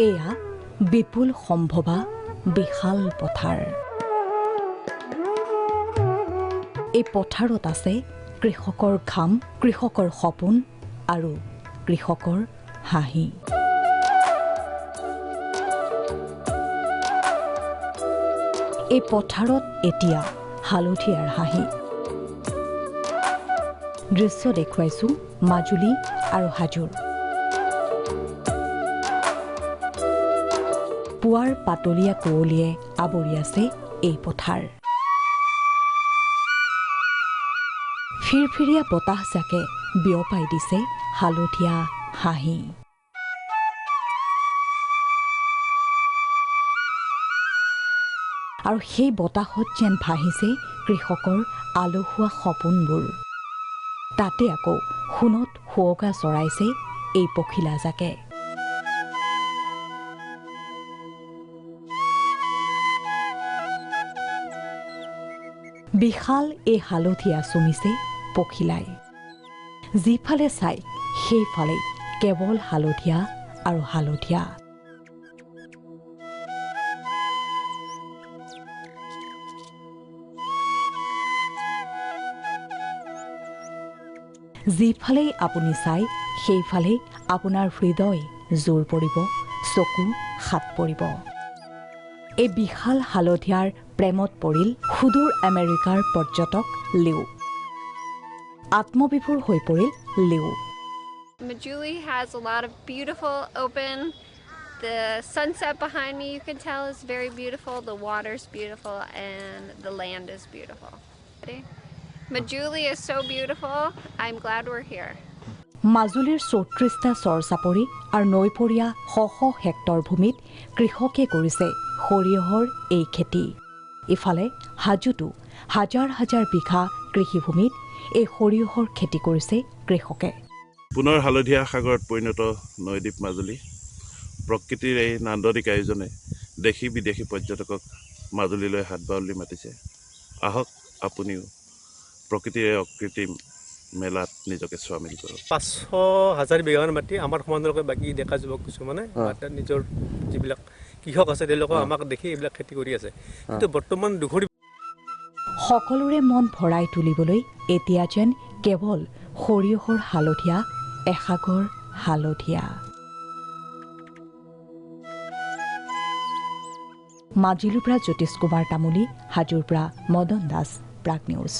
এয়া বিপুল সম্ভৱা বিশাল পথাৰ। এই পথাৰত আছে কৃষকৰ ঘাম, কৃষকৰ সপোন আৰু কৃষকৰ হাঁহি। এই পথাৰত এতিয়া হালধীয়াৰ হাঁহি। দৃশ্য দেখুৱাইছো মাজুলী আৰু হাজোৰ। পুৱাৰ পাতলীয়া কুঁৱলীয়ে আৱৰি আছে এই পথাৰ। ফিৰফিৰীয়া বতাহজাকে বিয়পাই দিছে হালধীয়া হাঁহি। আৰু সেই বতাহত যেন ভাহিছে কৃষকৰ আলসুৱা সপোনবোৰ। তাতে আকৌ সোণত শুৱগা চৰাইছে এই পখিলাজাকে। বিশাল এই হালধীয়া চুমিছে পখিলাই। যিফালে চাই সেইফালে কেৱল হালধীয়া আৰু হালধীয়া। যিফালেই আপুনি চাই সেইফালেই আপোনাৰ হৃদয় জোৰ পৰিব, চকু সাত পৰিব। এই বিশাল হালধীয়াৰ প্ৰেমত পৰিল সুদূৰ আমেৰিকাৰ পৰ্যটক লিও। আত্মবিভোৰ হৈ পৰিল Leo. Majuli has a lot of beautiful open. The sunset behind me, you can tell, is very beautiful. The water's beautiful and the land is beautiful. Majuli is so beautiful. I'm glad we're here. মাজুলীৰ ৩৪টা চৰ-চাপৰি আৰু নৈপৰীয়া শ hectare ভূমিত কৃষকে কৰিছে সৰিয়হৰ এই খেতি। ইফালে হাজোতো হাজাৰ হাজাৰ বিঘা কৃষিভূমিত এই সৰিয়হৰ খেতি কৰিছে কৃষকে। পুনৰ হালধীয়া সাগৰত পৰিণত নৈদ্বীপ মাজুলী। প্ৰকৃতিৰ এই নান্দনিক আয়োজনে দেশী বিদেশী পৰ্যটকক মাজুলীলৈ হাত বাউলি মাতিছে। আহক আপুনিও প্ৰকৃতিৰ এই অকৃত্ৰিম মেলাত নিজকে চামিল কৰক। ৫০০,০০০ বিঘামান মাটি আমাৰ সমান্তৰালকৈ বাকী ডেকা যুৱক কিছুমানে নিজৰ যিবিলাক কৃষক আছে তেওঁলোকক আমাক দেখি এইবিলাক খেতি কৰি আছে। কিন্তু বৰ্তমান দুখৰি সকলোৰে মন ভৰাই তুলিবলৈ এতিয়া যেন কেৱল সৰিয়হৰ হালধীয়া এসাগৰ হালধীয়া। মাজুলীৰ পৰা জ্যোতিষ কুমাৰ তামুলী, হাজোৰ পৰা মদন দাস, প্ৰাগ নিউজ।